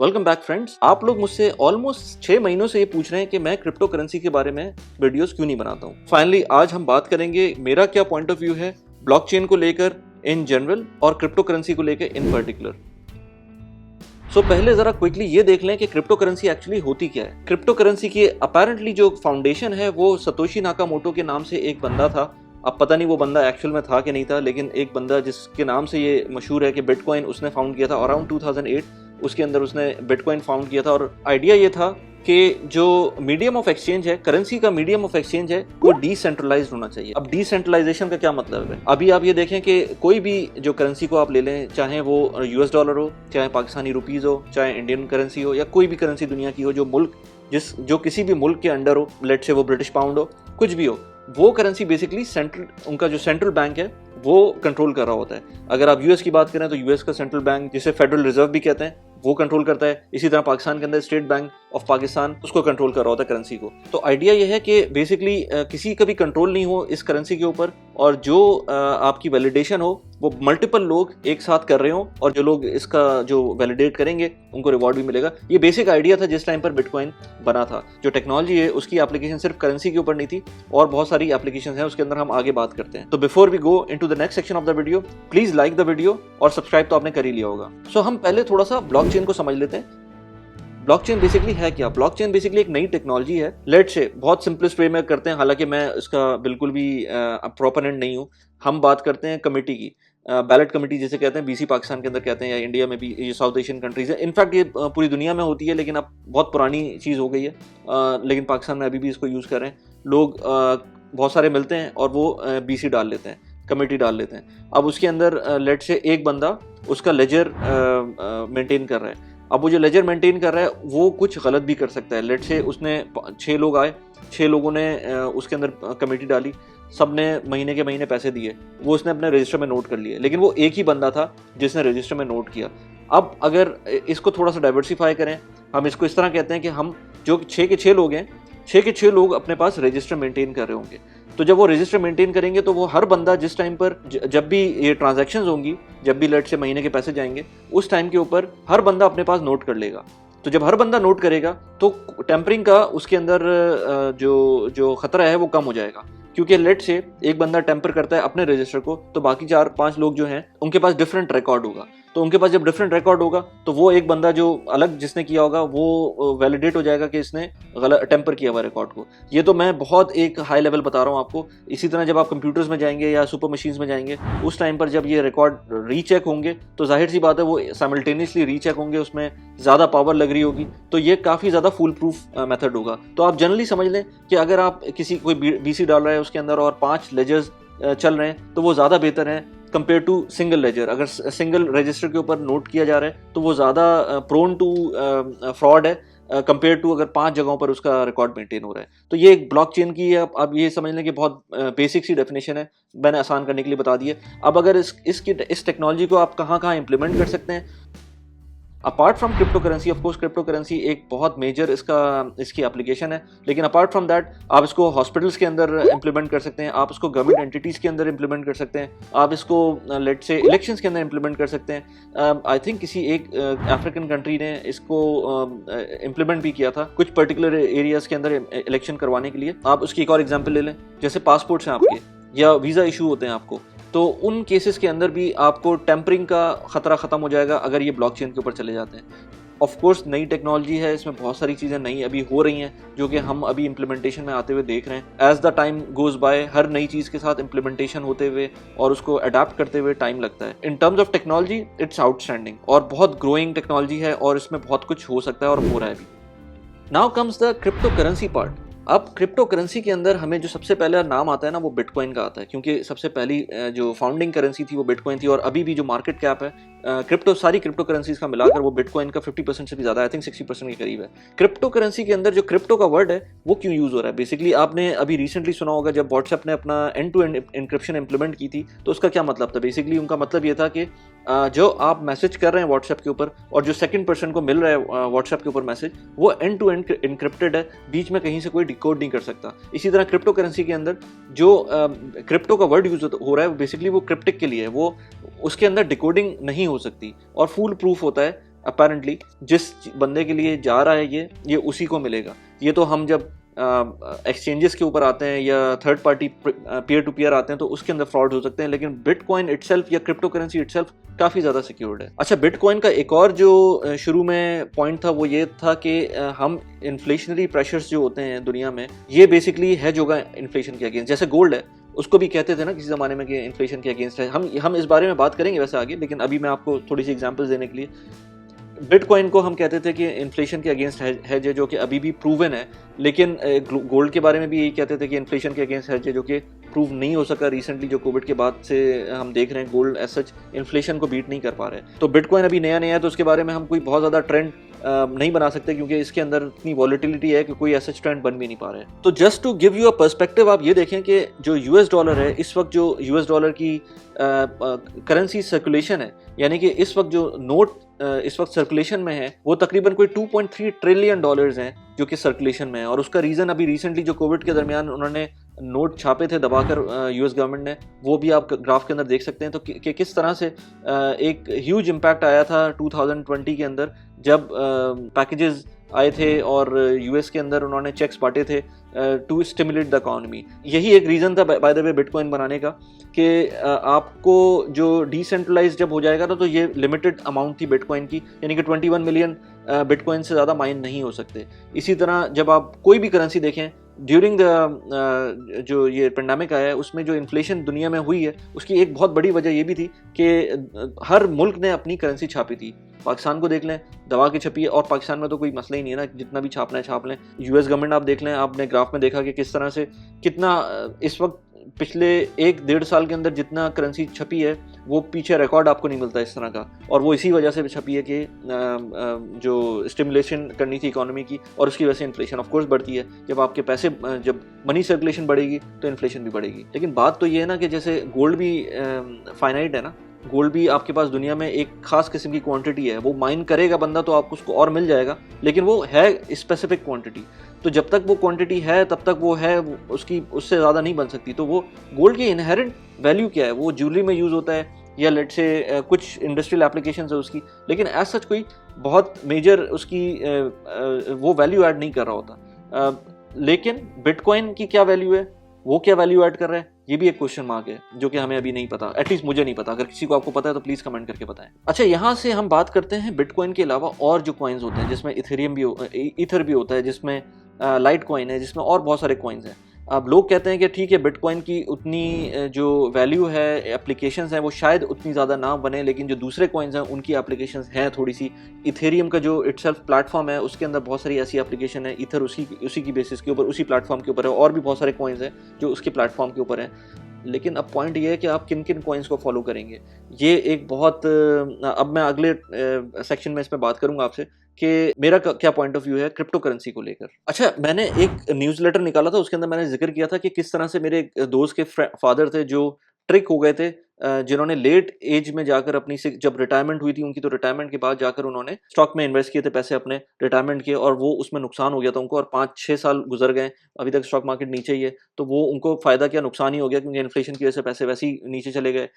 Welcome back friends. आप लोग मुझसे ऑलमोस्ट 6 महीनों से ये पूछ रहे हैं कि मैं क्रिप्टो करेंसी के बारे में वीडियोस क्यों नहीं बनाता हूँ। फाइनली आज हम बात करेंगे मेरा क्या पॉइंट ऑफ व्यू है ब्लॉकचेन को लेकर इन जनरल और क्रिप्टो करेंसी को लेकर इन पर्टिकुलर। सो पहले जरा क्विकली ये देख लें कि क्रिप्टो करेंसी एक्चुअली होती क्या है। क्रिप्टो करेंसी की अपेरेंटली जो फाउंडेशन है वो सतोशी नाकामोटो के नाम से एक बंदा था। अब पता नहीं वो बंदा एक्चुअल में था कि नहीं था, लेकिन एक बंदा जिसके नाम से ये मशहूर है कि बिटकॉइन उसने फाउंड किया था अराउंड 2008। उसके अंदर उसने बिटकॉइन फाउंड किया था और आइडिया ये था कि जो मीडियम ऑफ एक्सचेंज है, करेंसी का मीडियम ऑफ एक्सचेंज है, वो डिसेंट्रलाइज्ड होना चाहिए। अब डिसेंट्रलाइजेशन का क्या मतलब है? अभी आप ये देखें कि कोई भी जो करेंसी को आप ले लें, चाहे वो यूएस डॉलर हो, चाहे पाकिस्तानी रुपीज हो, चाहे इंडियन करेंसी हो, या कोई भी करेंसी दुनिया की हो जो मुल्क जो किसी भी मुल्क के अंडर हो, लेट से वो ब्रिटिश पाउंड हो, कुछ भी हो, वो करेंसी बेसिकली उनका जो सेंट्रल बैंक है वो कंट्रोल कर रहा होता है। अगर आप यूएस की बात करें तो यूएस का सेंट्रल बैंक, जिसे फेडरल रिजर्व भी कहते हैं, वो कंट्रोल करता है। इसी तरह पाकिस्तान के अंदर स्टेट बैंक ऑफ पाकिस्तान उसको कंट्रोल कर रहा होता है करेंसी को। तो आइडिया ये है कि बेसिकली किसी का भी कंट्रोल नहीं हो इस करेंसी के ऊपर, और जो आपकी वैलिडेशन हो वो मल्टीपल लोग एक साथ कर रहे हो, और जो लोग इसका जो वैलिडेट करेंगे उनको रिवॉर्ड भी मिलेगा। ये बेसिक आइडिया था जिस टाइम पर बिटकॉइन बना था। जो टेक्नोलॉजी है उसकी एप्लीकेशन सिर्फ करेंसी के ऊपर नहीं थी, और बहुत सारी एप्लीकेशन है, उसके अंदर हम आगे बात करते हैं। तो before we go into the next section of the video, please like the video और सब्सक्राइब तो आपने कर ही लिया होगा। सो हम पहले थोड़ा सा ब्लॉकचेन को समझ लेते हैं। ब्लॉकचेन बेसिकली है क्या? ब्लॉकचेन बेसिकली एक नई टेक्नोलॉजी है। लेट से बहुत सिंपलेस्ट वे में करते हैं, हालांकि मैं इसका बिल्कुल भी प्रोपोनेंट नहीं हूँ। हम बात करते हैं कमेटी की, बैलेट कमेटी जिसे कहते हैं, बीसी पाकिस्तान के अंदर कहते हैं, या इंडिया में भी, ये साउथ एशियन कंट्रीज है। इनफैक्ट ये पूरी दुनिया में होती है, लेकिन अब बहुत पुरानी चीज़ हो गई है, लेकिन पाकिस्तान में अभी भी इसको यूज़ कर रहे हैं लोग। बहुत सारे मिलते हैं और वो बीसी डाल लेते हैं, कमेटी डाल लेते हैं। अब उसके अंदर लेट से एक बंदा उसका लेजर मेंटेन कर रहा है। अब वो जो लेजर मेंटेन कर रहा है वो कुछ गलत भी कर सकता है। लेट से उसने 6 लोग आए, 6 लोगों ने उसके अंदर कमेटी डाली, सब ने महीने के महीने पैसे दिए, वो उसने अपने रजिस्टर में नोट कर लिए, लेकिन वो एक ही बंदा था जिसने रजिस्टर में नोट किया। अब अगर इसको थोड़ा सा डाइवर्सिफाई करें, हम इसको इस तरह कहते हैं कि हम जो 6 के 6 लोग हैं, 6 के 6 लोग अपने पास रजिस्टर मेंटेन कर रहे होंगे। तो जब वो रजिस्टर मेंटेन करेंगे तो वो हर बंदा जिस टाइम पर जब भी ये ट्रांजैक्शंस होंगी, जब भी लेट से महीने के पैसे जाएंगे, उस टाइम के ऊपर हर बंदा अपने पास नोट कर लेगा। तो जब हर बंदा नोट करेगा तो टेम्परिंग का उसके अंदर जो खतरा है वो कम हो जाएगा। क्योंकि लेट से एक बंदा टेम्पर करता है अपने रजिस्टर को, तो बाकी 4-5 लोग जो हैं उनके पास डिफरेंट रिकॉर्ड होगा। तो उनके पास जब डिफरेंट रिकॉर्ड होगा तो वो एक बंदा जो अलग जिसने किया होगा वो वैलिडेट हो जाएगा कि इसने गलत टेम्पर किया हुआ रिकॉर्ड को। ये तो मैं बहुत एक हाई लेवल बता रहा हूँ आपको। इसी तरह जब आप कंप्यूटर्स में जाएंगे या सुपर मशीन्स में जाएंगे, उस टाइम पर जब ये रिकॉर्ड रीचेक होंगे तो जाहिर सी बात है वो साइमल्टेनियसली रीचेक होंगे, उसमें ज़्यादा पावर लग रही होगी, तो ये काफ़ी ज़्यादा फुल प्रूफ मेथड होगा। तो आप जनरली समझ लें कि अगर आप कोई बीसी डाल रहा है उसके अंदर और 5 लेजर्स चल रहे हैं तो वो ज़्यादा बेहतर है कंपेयर टू सिंगल लेजर। अगर सिंगल रजिस्टर के ऊपर नोट किया जा रहा है तो वो ज़्यादा प्रोन टू फ्रॉड है कंपेयर टू अगर 5 जगहों पर उसका रिकॉर्ड मेंटेन हो रहा है। तो ये एक ब्लॉकचेन की है। आप ये समझ लें कि बहुत बेसिक सी डेफिनेशन है, मैंने आसान करने के लिए बता दी है। अब अगर इस टेक्नोलॉजी को आप कहाँ कहाँ इंप्लीमेंट कर सकते हैं apart from crypto currency. Of course crypto currency एक बहुत मेजर इसकी एप्लीकेशन है, लेकिन अपार्ट फ्रॉम दैट आप इसको हॉस्पिटल्स के अंदर इम्प्लीमेंट कर सकते हैं, आप इसको गवर्नमेंट एंटिटीज़ के अंदर इम्प्लीमेंट कर सकते हैं, आप इसको लेट से इलेक्शंस के अंदर इम्प्लीमेंट कर सकते हैं। आई थिंक किसी एक अफ्रीकन कंट्री ने इसको इम्प्लीमेंट भी किया था कुछ पर्टिकुलर एरियाज़ के अंदर इलेक्शन करवाने के लिए। आप उसकी एक और एग्जाम्पल ले लें, जैसे पासपोर्ट्स हैं आपके या वीज़ा इशू होते हैं आपको, तो उन केसेस के अंदर भी आपको टेम्परिंग का खतरा खत्म हो जाएगा अगर ये ब्लॉकचेन के ऊपर चले जाते हैं। ऑफ कोर्स नई टेक्नोलॉजी है, इसमें बहुत सारी चीज़ें नई अभी हो रही हैं जो कि हम अभी इम्प्लीमेंटेशन में आते हुए देख रहे हैं। As the time goes by, हर नई चीज़ के साथ इम्प्लीमेंटेशन होते हुए और उसको अडाप्ट करते हुए टाइम लगता है। In terms of technology it's outstanding और बहुत ग्रोइंग टेक्नोलॉजी है, और इसमें बहुत कुछ हो सकता है और हो रहा है भी। Now comes the crypto currency part. अब क्रिप्टो करेंसी के अंदर हमें जो सबसे पहला नाम आता है ना, वो बिटकॉइन का आता है, क्योंकि सबसे पहली जो फाउंडिंग करेंसी थी वो बिटकॉइन थी, और अभी भी जो मार्केट कैप है सारी क्रिप्टो करेंसीज का मिलाकर वो बिटकॉइन का 50% से भी ज़्यादा, आई थिंक 60% के करीब है। क्रिप्टो करेंसी के अंदर जो क्रिप्टो का वर्ड है वो क्यों यूज़ हो रहा है? बेसिकली आपने अभी रिसेंटली सुना होगा जब व्हाट्सएप ने अपना end to end encryption implement की थी, तो उसका क्या मतलब था? बेसिकली उनका मतलब ये था कि जो आप मैसेज कर रहे हैं व्हाट्सएप के ऊपर और जो सेकंड पर्सन को मिल रहा है व्हाट्सएप के ऊपर मैसेज, वो एंड टू एंड इंक्रिप्टेड है, बीच में कहीं से कोई डिकोड नहीं कर सकता। इसी तरह क्रिप्टो करेंसी के अंदर जो क्रिप्टो का वर्ड यूज हो रहा है बेसिकली वो क्रिप्टिक के लिए है, वो उसके अंदर डिकोडिंग नहीं हो सकती और फुल प्रूफ होता है अपेरेंटली जिस बंदे के लिए जा रहा है ये उसी को मिलेगा। ये तो हम जब एक्सचेंजेस के ऊपर आते हैं या third party peer to peer आते हैं तो उसके अंदर फ्रॉड हो सकते हैं, लेकिन बिटकॉइन इटसेल्फ या क्रिप्टो करेंसी इटसेल्फ काफ़ी ज़्यादा सिक्योर्ड है। अच्छा, बिटकॉइन का एक और जो शुरू में पॉइंट था वो ये था कि हम इन्फ्लेशनरी प्रेशर्स जो होते हैं दुनिया में, ये बेसिकली हैज होगा इन्फ्लेशन के अगेंस्ट। जैसे गोल्ड है, उसको भी कहते थे ना किसी ज़माने में कि इन्फ्लेशन के अगेंस्ट है। हम इस बारे में बात करेंगे वैसे आगे, लेकिन अभी मैं आपको थोड़ी सी एग्जांपल्स देने के लिए, बिटकॉइन को हम कहते थे कि इन्फ्लेशन के अगेंस्ट है जो कि अभी भी प्रूवन है, लेकिन गोल्ड के बारे में भी यही कहते थे कि इन्फ्लेशन के अगेंस्ट है जो कि प्रूव नहीं हो सका। रिसेंटली जो कोविड के बाद से हम देख रहे हैं गोल्ड एज सच इन्फ्लेशन को बीट नहीं कर पा रहे। तो बिटकॉइन अभी नया है तो उसके बारे में हम कोई बहुत ज़्यादा ट्रेंड नहीं बना सकते, क्योंकि इसके अंदर इतनी वॉलेटिलिटी है कि कोई ऐसा ट्रेंड बन भी नहीं पा रहा है। तो just to give you a perspective, आप ये देखें कि जो यूएस डॉलर है इस वक्त, जो यूएस डॉलर की करेंसी सर्कुलेशन है, यानी कि इस वक्त जो नोट इस वक्त सर्कुलेशन में है वो तकरीबन कोई 2.3 ट्रिलियन डॉलर्स हैं जो कि सर्कुलेशन में है। और उसका रीज़न अभी रिसेंटली जो कोविड के दरमियान उन्होंने नोट छापे थे दबाकर यूएस गवर्नमेंट ने, वो भी आप ग्राफ के अंदर देख सकते हैं। तो कि किस तरह से एक ह्यूज इम्पैक्ट आया था 2020 के अंदर जब पैकेजेस आए थे और यूएस के अंदर उन्होंने चेक्स बांटे थे टू स्टिमुलेट द इकॉनमी। यही एक रीज़न था बाय द वे बिटकॉइन बनाने का कि आपको जो डिसेंट्रलाइज जब हो जाएगा तो ये लिमिटेड अमाउंट थी बिटकॉइन की, यानी कि 21 मिलियन बिटकॉइन से ज़्यादा माइन नहीं हो सकते। इसी तरह जब आप कोई भी करेंसी देखें ड्यूरिंग द जो ये पेंडेमिक आया है उसमें जो इन्फ्लेशन दुनिया में हुई है उसकी एक बहुत बड़ी वजह ये भी थी कि हर मुल्क ने अपनी करेंसी छापी थी। पाकिस्तान को देख लें, दवा की छपी है, और पाकिस्तान में तो कोई मसला ही नहीं है ना, जितना भी छापना है छाप लें। यूएस गवर्नमेंट आप देख लें, आपने ग्राफ में देखा कि किस तरह से कितना इस वक्त पिछले 1-1.5 साल के अंदर जितना करेंसी छपी है वो पीछे रिकॉर्ड आपको नहीं मिलता इस तरह का, और वो इसी वजह से छपी है कि जो स्टिमुलेशन करनी थी इकोनॉमी की, और उसकी वजह से इन्फ्लेशन ऑफ कोर्स बढ़ती है। जब आपके पैसे, जब मनी सर्कुलेशन बढ़ेगी तो इन्फ्लेशन भी बढ़ेगी। लेकिन बात तो ये है ना कि जैसे गोल्ड भी फाइनाइट है ना, गोल्ड भी आपके पास दुनिया में एक खास किस्म की क्वांटिटी है, वो माइन करेगा बंदा तो आपको उसको और मिल जाएगा, लेकिन वो है स्पेसिफिक क्वांटिटी। तो जब तक वो क्वांटिटी है तब तक वो है, उसकी उससे ज़्यादा नहीं बन सकती। तो वो गोल्ड की इनहेरेंट वैल्यू क्या है, वो ज्वेलरी में यूज़ होता है या लेट से कुछ इंडस्ट्रियल एप्लीकेशंस है उसकी, लेकिन एज सच कोई बहुत मेजर उसकी वो वैल्यू ऐड नहीं कर रहा होता। लेकिन बिटकॉइन की क्या वैल्यू है, वो क्या वैल्यू ऐड कर रहा है, ये भी एक क्वेश्चन मार्क है जो कि हमें अभी नहीं पता, एटलीस्ट मुझे नहीं पता। अगर किसी को आपको पता है तो प्लीज कमेंट करके बताएं। अच्छा, यहाँ से हम बात करते हैं बिटकॉइन के अलावा और जो कॉइन्स होते हैं, जिसमें इथेरियम भी ईथर भी होता है, जिसमें लाइट कॉइन है, जिसमें और बहुत सारे कॉइन्स हैं। अब लोग कहते हैं कि ठीक है बिटकॉइन की उतनी जो वैल्यू है, एप्लीकेशंस हैं, वो शायद उतनी ज़्यादा ना बने, लेकिन जो दूसरे कॉइन्स हैं उनकी एप्लीकेशंस हैं थोड़ी सी। इथेरियम का जो इटसेल्फ प्लेटफॉर्म है उसके अंदर बहुत सारी ऐसी एप्लीकेशन है, ईथर उसी की बेसिस के ऊपर, उसी प्लेटफॉर्म के ऊपर है, और भी बहुत सारे कॉइन्स हैं जो उसके प्लेटफॉर्म के ऊपर हैं। लेकिन अब पॉइंट ये है कि आप किन किन कॉइन्स को फॉलो करेंगे, ये एक बहुत अब मैं अगले सेक्शन में इसमें बात करूंगा आपसे कि मेरा क्या पॉइंट ऑफ व्यू है क्रिप्टो करेंसी को लेकर। अच्छा, मैंने एक न्यूज़लेटर निकाला था, उसके अंदर मैंने जिक्र किया था कि किस तरह से मेरे दोस्त के फादर थे जो ट्रिक हो गए थे, जिन्होंने लेट एज में जाकर अपनी से जब रिटायरमेंट हुई थी उनकी, तो रिटायरमेंट के बाद जाकर उन्होंने स्टॉक में इन्वेस्ट किए थे पैसे अपने रिटायरमेंट के, और वो उसमें नुकसान हो गया था उनको, और 5-6 साल गुजर गए, अभी तक स्टॉक मार्केट नीचे ही है। तो वो उनको फ़ायदा क्या नुकसान ही हो गया, क्योंकि इन्फ्लेशन की वजह से पैसे वैसे ही नीचे चले गए,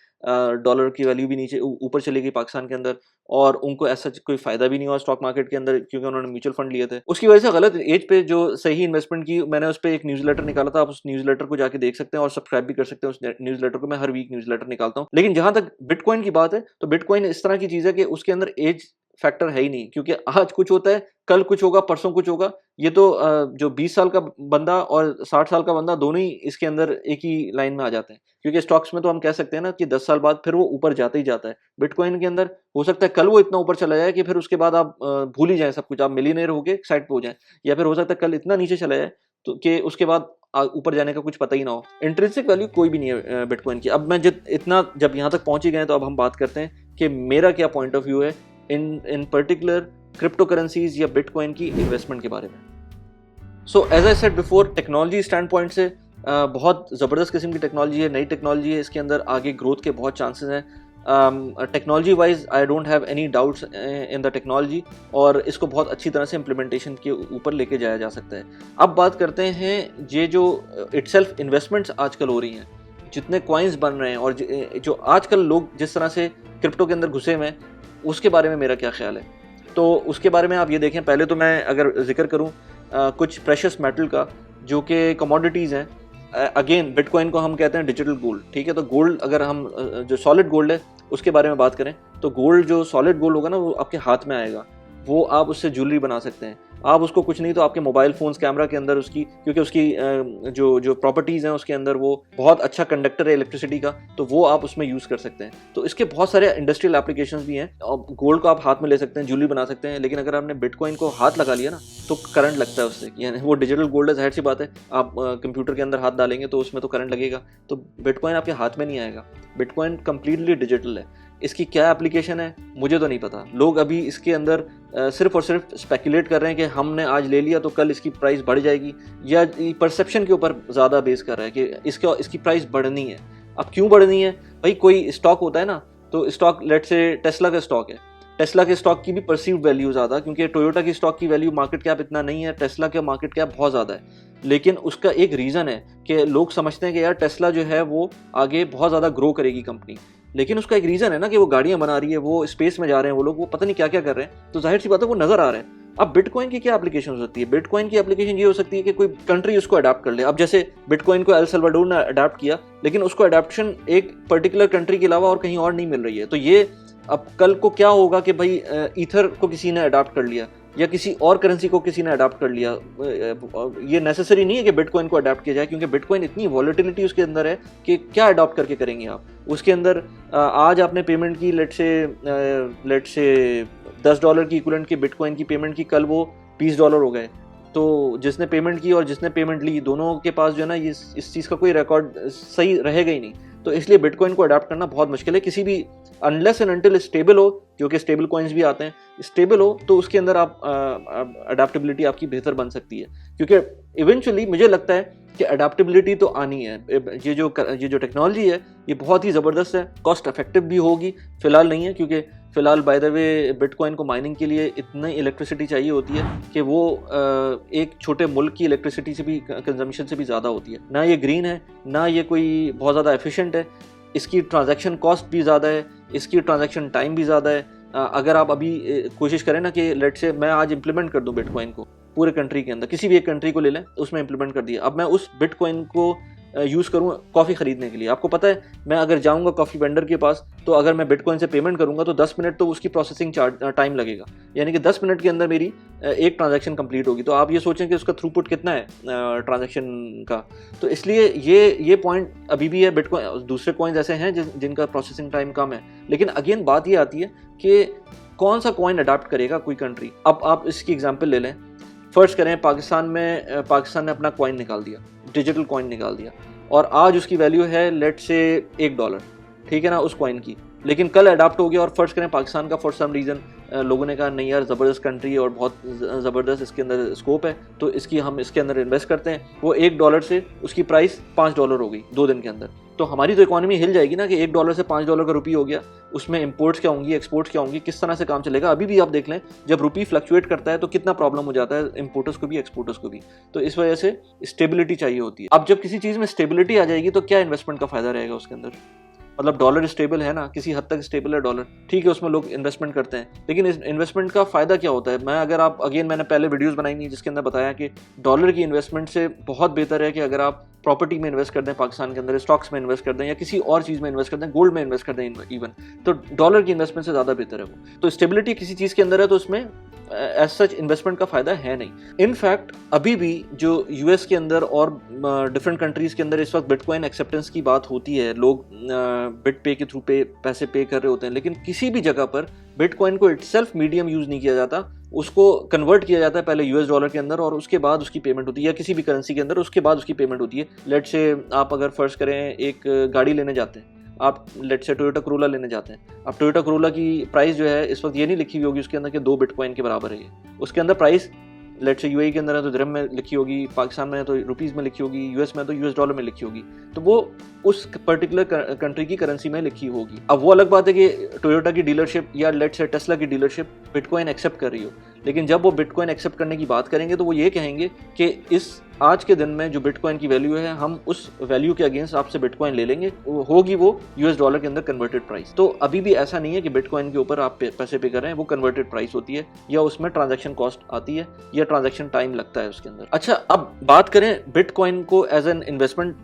डॉलर की वैल्यू भी नीचे ऊपर चली गई पाकिस्तान के अंदर, और उनको ऐसा कोई फ़ायदा भी नहीं हुआ स्टॉक मार्केट के अंदर, क्योंकि उन्होंने म्यूचुअल फंड लिए थे। उसकी वजह से गलत एज पे जो सही इन्वेस्टमेंट की, मैंने उस पर एक न्यूज़लेटर निकाला था, आप उस न्यूज़लेटर को जाके देख सकते हैं और सब्सक्राइब भी कर सकते हैं उस न्यूज़लेटर को। मैं हर वीक न्यूज़लेटर निकालता हूँ। लेकिन जहाँ तक बिटकॉइन की बात है तो बिटकॉइन इस तरह की चीज़ है कि उसके अंदर एज फैक्टर है ही नहीं, क्योंकि आज कुछ होता है, कल कुछ होगा, परसों कुछ होगा। ये तो जो 20 साल का बंदा और 60 साल का बंदा दोनों ही इसके अंदर एक ही लाइन में आ जाते हैं, क्योंकि स्टॉक्स में तो हम कह सकते हैं ना कि 10 साल बाद फिर वो ऊपर जाता ही जाता है। बिटकॉइन के अंदर हो सकता है कल वो इतना ऊपर चला जाए कि फिर उसके बाद आप भूल ही जाए सब कुछ, आप मिलियनेयर हो गए साइड पे हो जाए, या फिर हो सकता है कल इतना नीचे चला जाए तो कि उसके बाद ऊपर जाने का कुछ पता ही ना हो। इंट्रिंसिक वैल्यू कोई भी नहीं है बिटकॉइन की। अब मैं जब यहाँ तक पहुंच ही गए तो अब हम बात करते हैं कि मेरा क्या पॉइंट ऑफ व्यू है इन पर्टिकुलर क्रिप्टो करेंसीज या बिटकॉइन की इन्वेस्टमेंट के बारे में। So as I said before, technology standpoint से बहुत ज़बरदस्त किस्म की टेक्नोलॉजी है, नई टेक्नोलॉजी है, इसके अंदर आगे ग्रोथ के बहुत चांसेस हैं। Technology wise I don't have any doubts in the technology, और इसको बहुत अच्छी तरह से इम्प्लीमेंटेशन के ऊपर लेके जाया जा सकता है। अब बात करते हैं ये जो इटसेल्फ इन्वेस्टमेंट्स आजकल हो रही हैं, जितने कॉइन्स बन रहे हैं, और जो आजकल लोग जिस तरह से क्रिप्टो के अंदर घुसे हुए हैं, उसके बारे में मेरा क्या ख्याल है। तो उसके बारे में आप ये देखें, पहले तो मैं अगर जिक्र करूँ कुछ प्रेशियस मेटल का जो कि कमोडिटीज़ हैं, अगेन बिटकॉइन को हम कहते हैं डिजिटल गोल्ड, ठीक है। तो गोल्ड अगर हम जो सॉलिड गोल्ड है उसके बारे में बात करें तो गोल्ड, जो सॉलिड गोल्ड होगा ना, वो आपके हाथ में आएगा, वो आप उससे ज्वेलरी बना सकते हैं। आप उसको कुछ नहीं तो आपके मोबाइल फोन्स कैमरा के अंदर उसकी, क्योंकि उसकी जो प्रॉपर्टीज़ हैं उसके अंदर वो बहुत अच्छा कंडक्टर है इलेक्ट्रिसिटी का, तो वो आप उसमें यूज़ कर सकते हैं। तो इसके बहुत सारे इंडस्ट्रियल एप्लीकेशंस भी हैं। और गोल्ड को आप हाथ में ले सकते हैं, ज्वेलरी बना सकते हैं, लेकिन अगर आपने बिटकॉइन को हाथ लगा लिया ना तो करंट लगता है उससे, यानी वो डिजिटल गोल्ड है, जाहिर सी बात है। आप कंप्यूटर के अंदर हाथ डालेंगे तो उसमें तो करंट लगेगा, तो बिटकॉइन आपके हाथ में नहीं आएगा। बिटकॉइन कम्प्लीटली डिजिटल है। इसकी क्या एप्लीकेशन है मुझे तो नहीं पता। लोग अभी इसके अंदर सिर्फ और सिर्फ स्पेकुलेट कर रहे हैं कि हमने आज ले लिया तो कल इसकी प्राइस बढ़ जाएगी, या परसेप्शन के ऊपर ज़्यादा बेस कर रहा है कि इसकी प्राइस बढ़नी है। अब क्यों बढ़नी है भाई? कोई स्टॉक होता है ना, तो स्टॉक लेट से टेस्ला का स्टॉक है, टेस्ला के स्टॉक की भी परसीव्ड वैल्यू ज़्यादा, क्योंकि टोयोटा की स्टॉक की वैल्यू मार्केट कैप इतना नहीं है, टेस्ला का मार्केट कैप बहुत ज़्यादा है। लेकिन उसका एक रीज़न है कि लोग समझते हैं कि यार टेस्ला जो है वो आगे बहुत ज़्यादा ग्रो करेगी कंपनी, लेकिन उसका एक रीज़न है ना कि वो गाड़ियाँ बना रही है, वो स्पेस में जा रहे हैं वो लोग, वो पता नहीं क्या क्या कर रहे हैं, तो जाहिर सी बात है वो नज़र आ रहा है। अब बिटकॉइन की क्या एप्लीकेशन हो सकती है? बिटकॉइन की एप्लीकेशन ये हो सकती है कि कोई कंट्री उसको अडाप्ट कर ले। अब जैसे बिटकॉइन को एल सल्वाडोर ने अडाप्ट किया, लेकिन उसको अडाप्शन एक पर्टिकुलर कंट्री के अलावा और कहीं और नहीं मिल रही है। तो ये अब कल को क्या होगा कि भाई ईथर को किसी ने अडाप्ट कर लिया या किसी और करेंसी को किसी ने अडाप्ट कर लिया। ये नेसेसरी नहीं है कि बिटकॉइन को अडाप्ट किया जाए, क्योंकि बिटकॉइन इतनी वॉलेटिलिटी उसके अंदर है कि क्या अडाप्ट करके करेंगे आप उसके अंदर। आज आपने पेमेंट की लेट से $10 की इक्विवेलेंट की बिटकॉइन की पेमेंट की, कल वो $20 हो गए। तो जिसने पेमेंट की और जिसने पेमेंट ली, दोनों के पास जो है ना ये इस चीज़ का कोई रिकॉर्ड सही रहेगा ही नहीं। तो इसलिए बिटकॉइन को अडाप्ट करना बहुत मुश्किल है किसी भी, अनलेस एंड अनटिल स्टेबल हो, जो कि स्टेबल कॉइन्स भी आते हैं, स्टेबल हो तो उसके अंदर आप अडेप्टेबिलिटी आपकी बेहतर बन सकती है। क्योंकि इवेंचुअली मुझे लगता है कि अडेप्टेबिलिटी तो आनी है। ये जो टेक्नोलॉजी है ये बहुत ही ज़बरदस्त है, कॉस्ट इफेक्टिव भी होगी। फिलहाल नहीं है, क्योंकि फिलहाल बाय द वे बिटकॉइन को माइनिंग के लिए इतनी इलेक्ट्रिसिटी चाहिए होती है कि वो एक छोटे मुल्क की इलेक्ट्रिसिटी से भी, कंजम्पशन से भी ज़्यादा होती है। ना ये ग्रीन है, ना ये कोई बहुत ज़्यादा एफिशिएंट है। इसकी ट्रांजैक्शन कॉस्ट भी ज़्यादा है, इसकी ट्रांजैक्शन टाइम भी ज़्यादा है। अगर आप अभी कोशिश करें ना कि लेट से मैं आज इंप्लीमेंट कर दूं बिटकॉइन को पूरे कंट्री के अंदर, किसी भी एक कंट्री को ले लें उसमें इंप्लीमेंट कर दिया, अब मैं उस बिटकॉइन को यूज़ करूँ कॉफ़ी ख़रीदने के लिए। आपको पता है मैं अगर जाऊँगा कॉफ़ी वेंडर के पास, तो अगर मैं बिटकॉइन से पेमेंट करूँगा तो 10 मिनट तो उसकी प्रोसेसिंग टाइम लगेगा, यानी कि 10 मिनट के अंदर मेरी एक ट्रांजैक्शन कंप्लीट होगी। तो आप ये सोचें कि उसका थ्रूपुट कितना है ट्रांजैक्शन का। तो इसलिए ये पॉइंट अभी भी है। बिटकॉइन, दूसरे कॉइन्स ऐसे हैं जिनका प्रोसेसिंग टाइम कम है, लेकिन अगेन बात ये आती है कि कौन सा कॉइन अडाप्ट करेगा कोई कंट्री। अब आप इसकी एग्जांपल ले लें, फर्ज करें पाकिस्तान ने अपना कॉइन निकाल दिया, डिजिटल कॉइन निकाल दिया, और आज उसकी वैल्यू है लेट से $1, ठीक है ना, उस कॉइन की। लेकिन कल अडाप्ट हो गया और फर्ज करें पाकिस्तान का फॉर सम रीज़न लोगों ने कहा नहीं यार ज़बरदस्त कंट्री है और बहुत ज़बरदस्त इसके अंदर स्कोप है, तो हम इसके अंदर इन्वेस्ट करते हैं। वो $1 से उसकी प्राइस $5 हो गई 2 दिन के अंदर। तो हमारी तो इकॉनमी हिल जाएगी ना कि $1 से $5 का रुपी हो गया। उसमें इंपोर्ट्स क्या होंगी, एक्सपोर्ट्स क्या होंगी, किस तरह से काम चलेगा। अभी भी आप देख लें जब रुपी फ्लक्चुएट करता है तो कितना प्रॉब्लम हो जाता है इंपोर्टर्स को भी, एक्सपोर्टर्स को भी। तो इस वजह से स्टेबिलिटी चाहिए होती है। अब जब किसी चीज़ में स्टेबिलिटी आ जाएगी तो क्या इन्वेस्टमेंट का फ़ायदा रहेगा उसके अंदर। मतलब डॉलर स्टेबल है ना, किसी हद तक स्टेबल है डॉलर, ठीक है, उसमें लोग इन्वेस्टमेंट करते हैं, लेकिन इस इन्वेस्टमेंट का फ़ायदा क्या होता है। मैंने पहले वीडियोस बनाई थी जिसके अंदर बताया कि डॉलर की इन्वेस्टमेंट से बहुत बेहतर है कि अगर आप प्रॉपर्टी में इन्वेस्ट कर दें, पाकिस्तान के अंदर स्टॉक्स में इन्वेस्ट कर दें, या किसी और चीज़ में इन्वेस्ट कर दें, गोल्ड में इन्वेस्ट कर दें इवन, तो डॉलर की इन्वेस्टमेंट से ज़्यादा बेहतर है वो। तो स्टेबिलिटी किसी चीज़ के अंदर है तो उसमें एज सच इन्वेस्टमेंट का फ़ायदा है नहीं। इनफैक्ट अभी भी जो यूएस के अंदर और डिफरेंट कंट्रीज़ के अंदर इस वक्त बिटकॉइन एक्सेप्टेंस की बात होती है, लोग बिट पे के थ्रू पैसे पे कर रहे होते हैं, लेकिन किसी भी जगह पर बिटकॉइन को इटसेल्फ मीडियम यूज़ नहीं किया जाता। उसको कन्वर्ट किया जाता है पहले यूएस डॉलर के अंदर और उसके बाद उसकी पेमेंट होती है, या किसी भी करेंसी के अंदर उसके बाद उसकी पेमेंट होती है। लेट से आप अगर फर्ज करें एक गाड़ी लेने जाते हैं, आप लेट से टोयोटा करोला लेने जाते हैं। अब टोयोटा करोला की प्राइस जो है इस वक्त ये नहीं लिखी हुई होगी उसके अंदर कि 2 बिटकॉइन के बराबर है ये, उसके अंदर प्राइस लेट से यूएई के अंदर है तो दिरहम में लिखी होगी, पाकिस्तान में है तो रुपीज़ में लिखी होगी, यूएस में तो यूएस डॉलर में लिखी होगी, तो वो उस पर्टिकुलर कंट्री की करेंसी में लिखी होगी। अब वो अलग बात है कि टोयोटा की डीलरशिप या लेट से टेस्ला की डीलरशिप बिटकॉइन एक्सेप्ट कर रही हो, लेकिन जब वो बिटकॉइन एक्सेप्ट करने की बात करेंगे तो वो ये कहेंगे कि इस आज के दिन में जो बिटकॉइन की वैल्यू है, हम उस वैल्यू के अगेंस्ट आपसे बिटकॉइन ले लेंगे, होगी वो यूएस डॉलर के अंदर कन्वर्टेड प्राइस। तो अभी भी ऐसा नहीं है कि बिटकॉइन के ऊपर आप पैसे पे कर रहे हैं, वो कन्वर्टेड प्राइस होती है या उसमें ट्रांजैक्शन कॉस्ट आती है या ट्रांजैक्शन टाइम लगता है उसके अंदर। अच्छा, अब बात करें बिटकॉइन को एज एन इन्वेस्टमेंट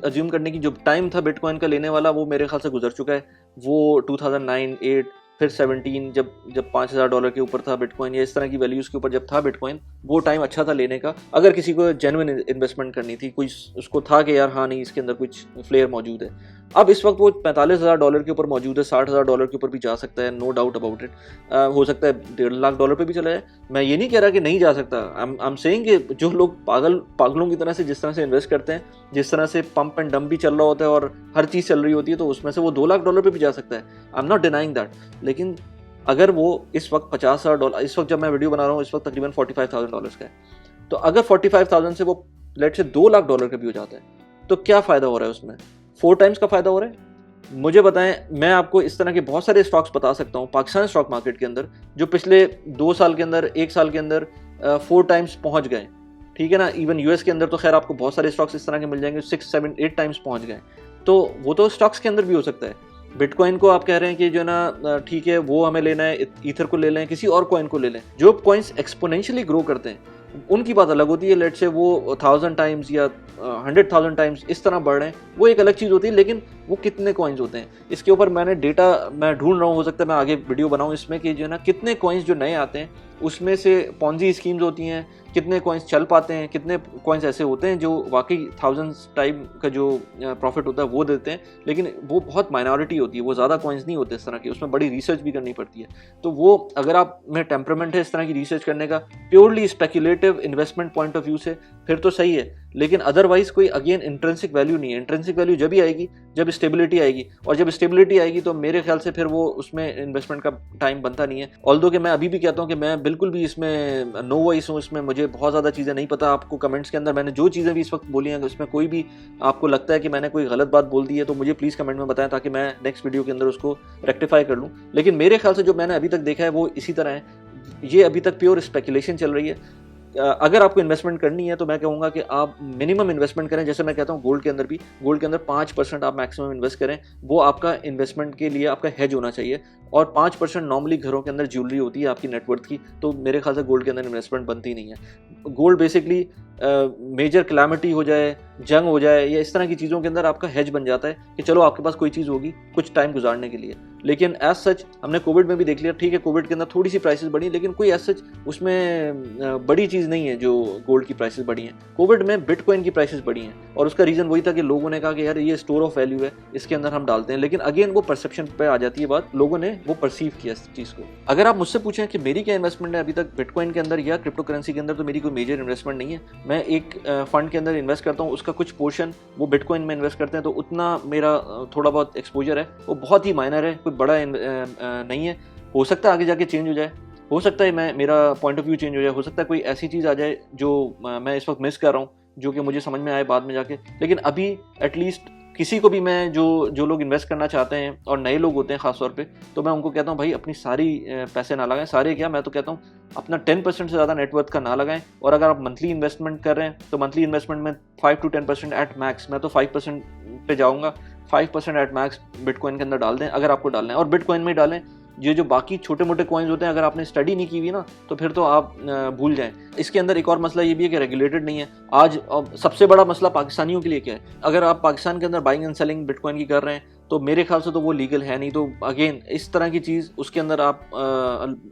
अज्यूम करने की। जो टाइम था बिटकॉइन का लेने वाला वो मेरे ख्याल से गुजर चुका है। वो 2009-8 फिर 17 जब $5,000 के ऊपर था बिटकॉइन, या इस तरह की वैल्यूज के ऊपर जब था बिटकॉइन, वो टाइम अच्छा था लेने का। अगर किसी को जेन्युइन इन्वेस्टमेंट करनी थी, कोई उसको था कि यार हाँ नहीं इसके अंदर कुछ फ्लेयर मौजूद है। अब इस वक्त वो $45,000 के ऊपर मौजूद है, $60,000 के ऊपर भी जा सकता है, नो डाउट अबाउट इट। हो सकता है $1.5 लाख पे भी चला जाए। मैं ये नहीं कह रहा कि नहीं जा सकता। आई एम सेइंग कि जो लोग पागलों की तरह से जिस तरह से इन्वेस्ट करते हैं, जिस तरह से पंप एंड डंप भी चल रहा होता है और हर चीज़ चल रही होती है, तो उसमें से वो $2 लाख पे भी जा सकता है। I am not denying that. लेकिन अगर वो इस वक्त $50,000, इस वक्त जब मैं वीडियो बना रहा हूँ इस वक्त तकरीबन $45,000 का है, तो अगर 45,000 से वो लेट से $2 लाख का भी हो जाता है, तो क्या फ़ायदा हो रहा है उसमें? 4 टाइम्स का फ़ायदा हो रहा है। मुझे बताएं, मैं आपको इस तरह के बहुत सारे स्टॉक्स बता सकता हूँ पाकिस्तान स्टॉक मार्केट के अंदर, जो पिछले 2 साल के अंदर, 1 साल के अंदर 4 टाइम्स पहुँच गए। ठीक है ना। इवन यूएस के अंदर तो खैर आपको बहुत सारे स्टॉक्स इस तरह के मिल जाएंगे 6, 7, 8 टाइम्स पहुँच गए। तो वो तो स्टॉक्स के अंदर भी हो सकता है। बिटकॉइन को आप कह रहे हैं कि जो है ना ठीक है वो हमें लेना है, ईथर को ले लें, किसी और कॉइन को ले लें। जो कॉइन्स एक्सपोनेंशियली ग्रो करते हैं उनकी बात अलग होती है। लेट से वो 1000 टाइम्स या 100,000 टाइम्स इस तरह बढ़ रहे हैं, वो एक अलग चीज़ होती है। लेकिन वो कितने कॉइन्स होते हैं, इसके ऊपर मैंने डेटा मैं ढूंढ रहा हूँ, हो सकता है मैं आगे वीडियो बनाऊँ इसमें कि जो है ना कितने कॉइन्स जो नए आते हैं उसमें से पॉन्जी स्कीम्स होती हैं, कितने कॉइन्स चल पाते हैं, कितने कॉइन्स ऐसे होते हैं जो वाकई थाउजेंड्स टाइम का जो प्रॉफिट होता है वो देते हैं। लेकिन वो बहुत माइनॉरिटी होती है, वो ज़्यादा कॉइन्स नहीं होते इस तरह के, उसमें बड़ी रिसर्च भी करनी पड़ती है। तो वो अगर आप में टेम्परामेंट है इस तरह की रिसर्च करने का purely speculative investment point of view से, फिर तो सही है। लेकिन अदरवाइज कोई अगेन इंट्रिंसिक वैल्यू नहीं है। इंट्रिंसिक वैल्यू जब ही आएगी जब स्टेबिलिटी आएगी, और जब स्टेबिलिटी आएगी तो मेरे ख्याल से फिर वो उसमें इन्वेस्टमेंट का टाइम बनता नहीं है। ऑल्दो कि मैं अभी भी कहता हूँ कि मैं बिल्कुल भी इसमें नो वॉइस हूँ, इसमें मुझे बहुत ज़्यादा चीज़ें नहीं पता। आपको कमेंट्स के अंदर मैंने जो चीज़ें भी इस वक्त बोली हैं, उसमें कोई भी आपको लगता है कि मैंने कोई गलत बात बोल दी है तो मुझे प्लीज़ कमेंट में बताएं, ताकि मैं नेक्स्ट वीडियो के अंदर उसको रेक्टिफाई कर लूँ। लेकिन मेरे ख्याल से जो मैंने अभी तक देखा है वो इसी तरह है। ये अभी तक प्योर स्पेकुलेशन चल रही है। अगर आपको इन्वेस्टमेंट करनी है तो मैं कहूँगा कि आप मिनिमम इन्वेस्टमेंट करें। जैसे मैं कहता हूँ गोल्ड के अंदर भी, गोल्ड के अंदर 5% आप मैक्सिमम इन्वेस्ट करें, वो आपका इन्वेस्टमेंट के लिए आपका हेज होना चाहिए। और 5% नॉर्मली घरों के अंदर ज्वेलरी होती है आपकी नेटवर्थ की, तो मेरे ख्याल से गोल्ड के अंदर इन्वेस्टमेंट बनती नहीं है। गोल्ड बेसिकली मेजर क्लैमिटी हो जाए, जंग हो जाए, या इस तरह की चीज़ों के अंदर आपका हेज बन जाता है कि चलो आपके पास कोई चीज़ होगी कुछ टाइम गुजारने के लिए। लेकिन एज सच हमने कोविड में भी देख लिया, ठीक है कोविड के अंदर थोड़ी सी प्राइसेस बढ़ी, लेकिन कोई एज सच उसमें बड़ी चीज़ नहीं है जो गोल्ड की प्राइसेस बढ़ी हैं। कोविड में बिटकॉइन की प्राइसेस बढ़ी हैं, और उसका रीज़न वही था कि लोगों ने कहा कि यार ये स्टोर ऑफ वैल्यू है, इसके अंदर हम डालते हैं। लेकिन अगेन वो परसेप्शन पे आ जाती है बात, लोगों ने वो परसीव किया इस चीज़ को। अगर आप मुझसे पूछें कि मेरी क्या इन्वेस्टमेंट है अभी तक बिटकॉइन के अंदर या क्रिप्टो करेंसी के अंदर, तो मेरी कोई मेजर इन्वेस्टमेंट नहीं है। मैं एक फंड के अंदर इन्वेस्ट करता हूँ, उसका कुछ पोर्शन वो बिटकॉइन में इन्वेस्ट करते हैं, तो उतना मेरा थोड़ा बहुत एक्सपोजर है, वो बहुत ही माइनर है, कोई बड़ा नहीं है। हो सकता है आगे जाके चेंज हो जाए, हो सकता है मेरा पॉइंट ऑफ व्यू चेंज हो जाए, हो सकता है कोई ऐसी चीज़ आ जाए जो मैं इस वक्त मिस कर रहा हूँ, जो कि मुझे समझ में आए बाद में जाके। लेकिन अभी एटलीस्ट किसी को भी मैं जो लोग इन्वेस्ट करना चाहते हैं और नए लोग होते हैं ख़ास तौर पे, तो मैं उनको कहता हूँ भाई अपनी सारी पैसे ना लगाएं। सारे क्या, मैं तो कहता हूँ अपना 10% से ज़्यादा नेटवर्थ का ना लगाएं। और अगर आप मंथली इन्वेस्टमेंट कर रहे हैं तो मंथली इन्वेस्टमेंट में 5 to 10% एट मैक्स, मैं तो 5% पे जाऊँगा, 5% एट मैक्स बिटकॉइन के अंदर डाल दें अगर आपको डालना है, और बिटकॉइन में डालें। ये जो बाकी छोटे मोटे कॉइन्स होते हैं, अगर आपने स्टडी नहीं की हुई ना तो फिर तो आप भूल जाएं। इसके अंदर एक और मसला ये भी है कि रेगुलेटेड नहीं है। आज सबसे बड़ा मसला पाकिस्तानियों के लिए क्या है, अगर आप पाकिस्तान के अंदर बाइंग एंड सेलिंग बिटकॉइन की कर रहे हैं तो मेरे ख्याल से तो वो लीगल है नहीं। तो अगेन इस तरह की चीज़ उसके अंदर आप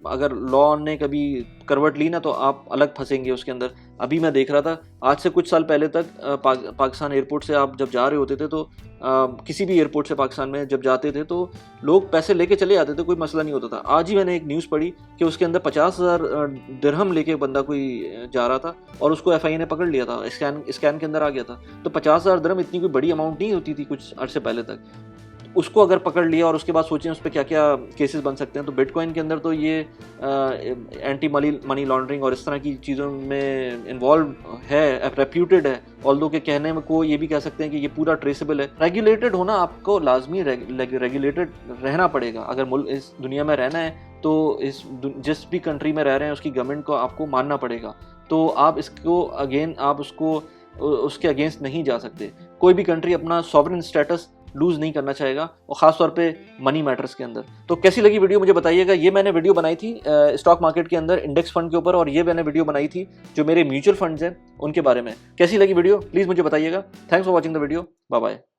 अगर लॉ ने कभी करवट ली ना तो आप अलग फंसेंगे उसके अंदर। अभी मैं देख रहा था आज से कुछ साल पहले तक पाकिस्तान एयरपोर्ट से आप जब जा रहे होते थे तो किसी भी एयरपोर्ट से पाकिस्तान में जब जाते थे तो लोग पैसे लेके चले जाते थे, कोई मसला नहीं होता था। आज ही मैंने एक न्यूज़ पढ़ी कि उसके अंदर 50,000 दिरहम लेके बंदा कोई जा रहा था और उसको FIA ने पकड़ लिया था, स्कैन के अंदर आ गया था। तो 50,000 दिरहम इतनी कोई बड़ी अमाउंट नहीं होती थी कुछ अरसे पहले तक। उसको अगर पकड़ लिया और उसके बाद सोचें उस पर क्या क्या केसेस बन सकते हैं, तो बिटकॉइन के अंदर तो ये एंटी मनी लॉन्ड्रिंग और इस तरह की चीज़ों में इन्वॉल्व है, रेप्यूटेड है। ऑल्दो के कहने में को ये भी कह सकते हैं कि ये पूरा ट्रेसेबल है। रेगुलेटेड होना आपको लाजमी रेगुलेटेड रहना पड़ेगा। अगर मुल्क इस दुनिया में रहना है तो जिस भी कंट्री में रह रहे हैं उसकी गवर्नमेंट को आपको मानना पड़ेगा। तो आप उसके अगेंस्ट नहीं जा सकते। कोई भी कंट्री अपना सॉवरेन स्टेटस लूज नहीं करना चाहेगा, और ख़ास तौर पे मनी मैटर्स के अंदर। तो कैसी लगी वीडियो मुझे बताइएगा। ये मैंने वीडियो बनाई थी स्टॉक मार्केट के अंदर इंडेक्स फंड के ऊपर, और ये मैंने वीडियो बनाई थी जो मेरे म्यूचुअल फंड्स हैं उनके बारे में। कैसी लगी वीडियो प्लीज़ मुझे बताइएगा। Thanks for watching the video. Bye bye.